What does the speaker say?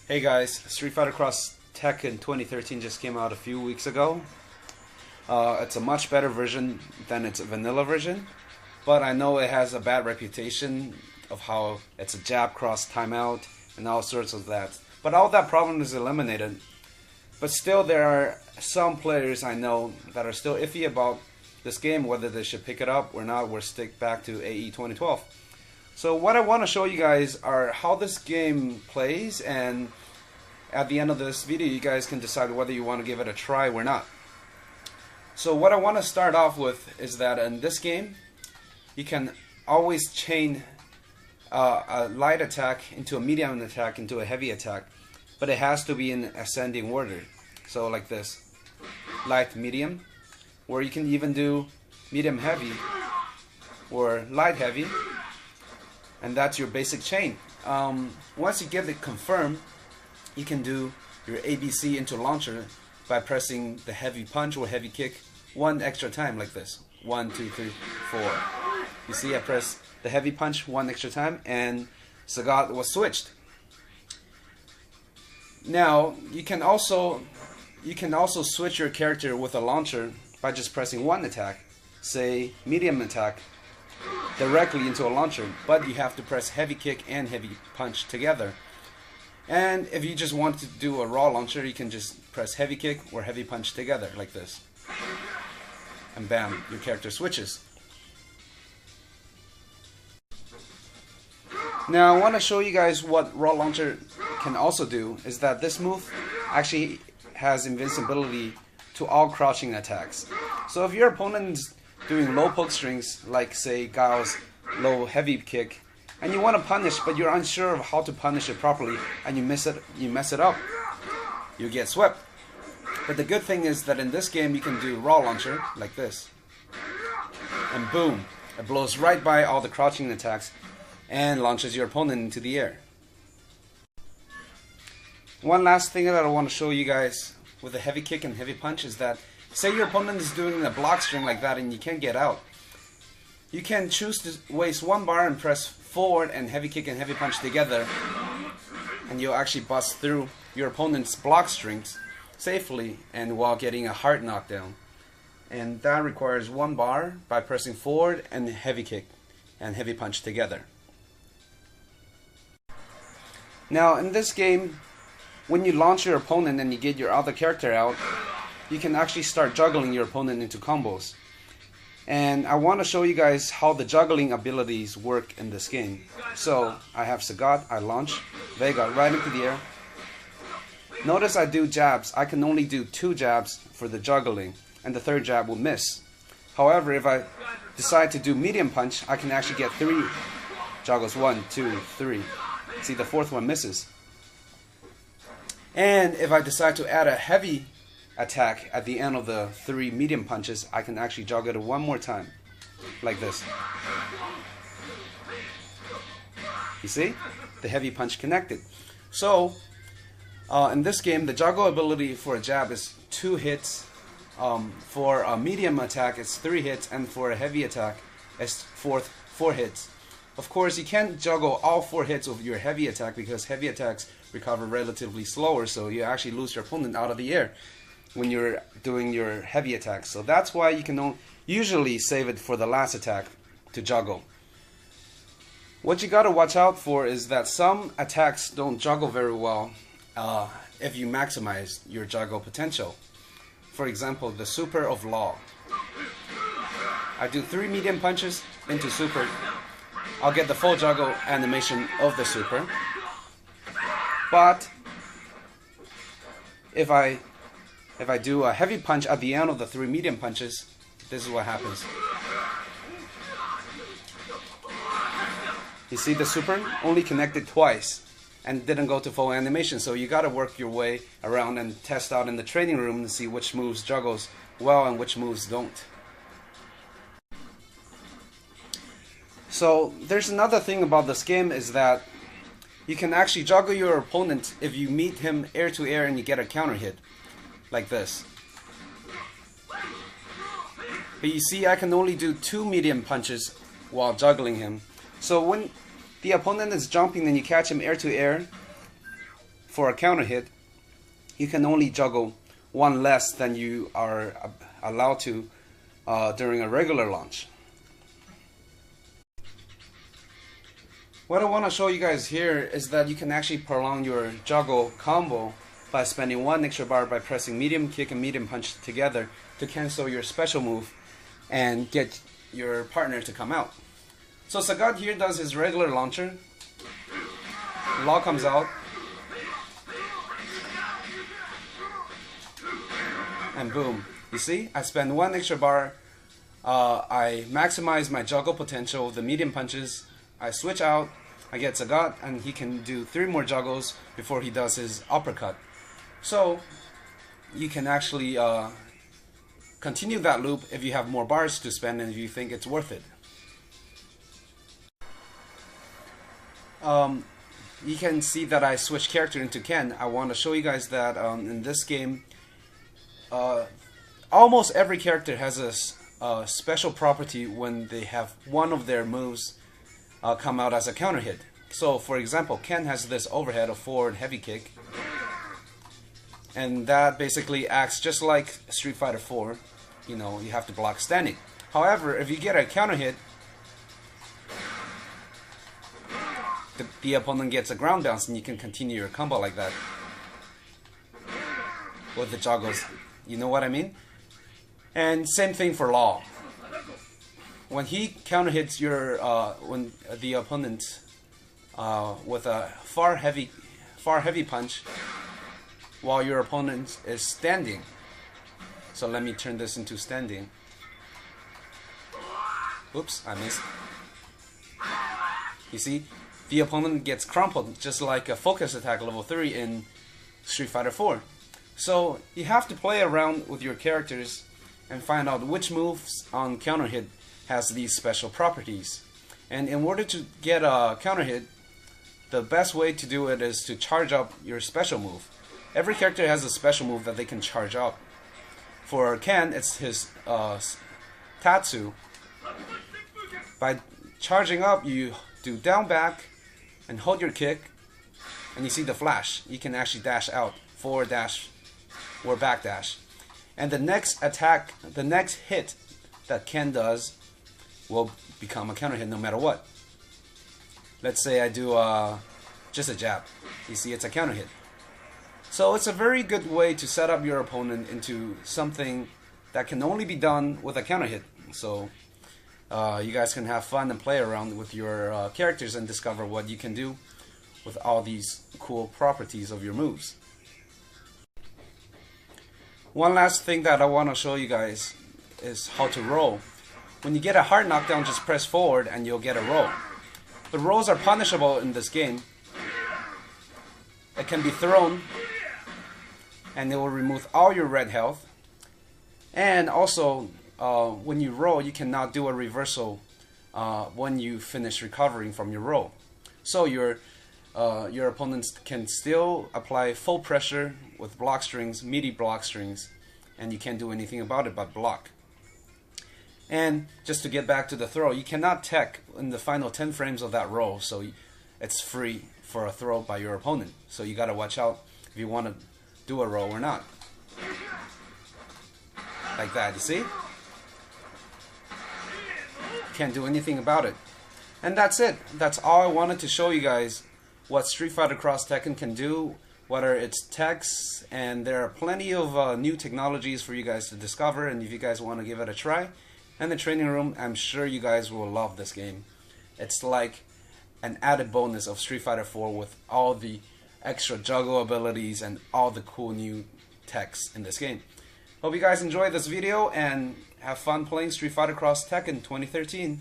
Hey guys, Street Fighter Cross Tekken 2013 just came out a few weeks ago. It's a much better version than its vanilla version, but I know it has a bad reputation of how it's a jab cross timeout and all sorts of that. But all that problem is eliminated. But still there are some players I know that are still iffy about this game, whether they should pick it up or not, or stick back to AE 2012. So what I want to show you guys are how this game plays, and at the end of this video you guys can decide whether you want to give it a try or not. So what I want to start off with is that in this game you can always chain a light attack into a medium attack into a heavy attack, but it has to be in ascending order. So like this, light medium, or you can even do medium heavy or light heavy, and that's your basic chain. Once you get it confirmed, you can do your ABC into launcher by pressing the heavy punch or heavy kick one extra time, like this. 1, 2, 3, 4. You see, I press the heavy punch one extra time, and Sagat was switched. Now you can also switch your character with a launcher by just pressing one attack, say medium attack, directly into a launcher, but you have to press heavy kick and heavy punch together. And if you just want to do a raw launcher, you can just press heavy kick or heavy punch together, like this. And bam, your character switches. Now I want to show you guys what raw launcher can also do, is that this move actually has invincibility to all crouching attacks. So if your opponent's doing low poke strings, like say Gao's low heavy kick, and you want to punish but you're unsure of how to punish it properly, and you mess it up, you get swept. But the good thing is that in this game you can do raw launcher like this, and boom, it blows right by all the crouching attacks and launches your opponent into the air. One last thing that I want to show you guys with the heavy kick and heavy punch is that, say your opponent is doing a block string like that and you can't get out. You can choose to waste one bar and press forward and heavy kick and heavy punch together, and you'll actually bust through your opponent's block strings safely and while getting a hard knockdown. And that requires one bar by pressing forward and heavy kick and heavy punch together. Now in this game, when you launch your opponent and you get your other character out, you can actually start juggling your opponent into combos. And I want to show you guys how the juggling abilities work in this game. So I have Sagat, I launch Vega right into the air. Notice I do jabs. I can only do 2 jabs for the juggling, and the third jab will miss. However, if I decide to do medium punch, I can actually get 3 juggles. 1, 2, 3. See, the fourth one misses. And if I decide to add a heavy attack at the end of the 3 medium punches, I can actually juggle it one more time, like this. You see? The heavy punch connected. So, in this game, the juggle ability for a jab is 2 hits. For a medium attack, it's 3 hits, and for a heavy attack, it's 4 hits. Of course, you can't juggle all 4 hits of your heavy attack because heavy attacks recover relatively slower, so you actually lose your opponent out of the air when you're doing your heavy attacks. So that's why you can usually save it for the last attack to juggle. What you gotta watch out for is that some attacks don't juggle very well if you maximize your juggle potential. For example, the super of law. I do 3 medium punches into super. I'll get the full juggle animation of the super. But if I do a heavy punch at the end of the 3 medium punches, this is what happens. You see, the super only connected twice and didn't go to full animation, so you gotta work your way around and test out in the training room to see which moves juggles well and which moves don't. So there's another thing about this game, is that you can actually juggle your opponent if you meet him air to air and you get a counter hit, like this. But you see, I can only do 2 medium punches while juggling him. So when the opponent is jumping and you catch him air to air, for a counter hit, you can only juggle one less than you are allowed to during a regular launch. What I want to show you guys here is that you can actually prolong your juggle combo by spending one extra bar by pressing medium kick and medium punch together to cancel your special move and get your partner to come out. So Sagat here does his regular launcher, Law comes out, and boom. You see, I spend one extra bar, I maximize my juggle potential with the medium punches, I switch out, I get Sagat, and he can do 3 more juggles before he does his uppercut. So you can actually continue that loop if you have more bars to spend and if you think it's worth it. You can see that I switched character into Ken. I want to show you guys that in this game, almost every character has a special property when they have one of their moves come out as a counter hit. So for example, Ken has this overhead, a forward heavy kick, and that basically acts just like Street Fighter 4. You know, you have to block standing. However, if you get a counter hit, the opponent gets a ground bounce and you can continue your combo like that with the juggles. You know what I mean? And same thing for Law. When he counter hits your when the opponent with a far heavy punch while your opponent is standing. So let me turn this into standing. Oops, I missed. You see, the opponent gets crumpled just like a focus attack level 3 in Street Fighter 4. So you have to play around with your characters and find out which moves on counter hit has these special properties. And in order to get a counter hit, the best way to do it is to charge up your special move. Every character has a special move that they can charge up. For Ken, it's his Tatsu. By charging up, you do down back and hold your kick, and you see the flash. You can actually dash out, forward dash or back dash. And the next attack, the next hit that Ken does will become a counter hit no matter what. Let's say I do just a jab. You see, it's a counter hit. So it's a very good way to set up your opponent into something that can only be done with a counter hit. So you guys can have fun and play around with your characters and discover what you can do with all these cool properties of your moves. One last thing that I want to show you guys is how to roll. When you get a hard knockdown, just press forward and you'll get a roll. The rolls are punishable in this game. It can be thrown and it will remove all your red health. And also, when you roll, you cannot do a reversal when you finish recovering from your roll. So your opponents can still apply full pressure with block strings, meaty block strings, and you can't do anything about it but block. And just to get back to the throw, you cannot tech in the final 10 frames of that roll, so it's free for a throw by your opponent. So you gotta watch out if you want to do a roll or not. Like that, you see? Can't do anything about it. And that's it. That's all I wanted to show you guys what Street Fighter Cross Tekken can do, what are its techs, and there are plenty of new technologies for you guys to discover, and if you guys want to give it a try. And the training room, I'm sure you guys will love this game. It's like an added bonus of Street Fighter 4 with all the extra juggle abilities and all the cool new techs in this game. Hope you guys enjoyed this video and have fun playing Street Fighter Cross Tekken 2013.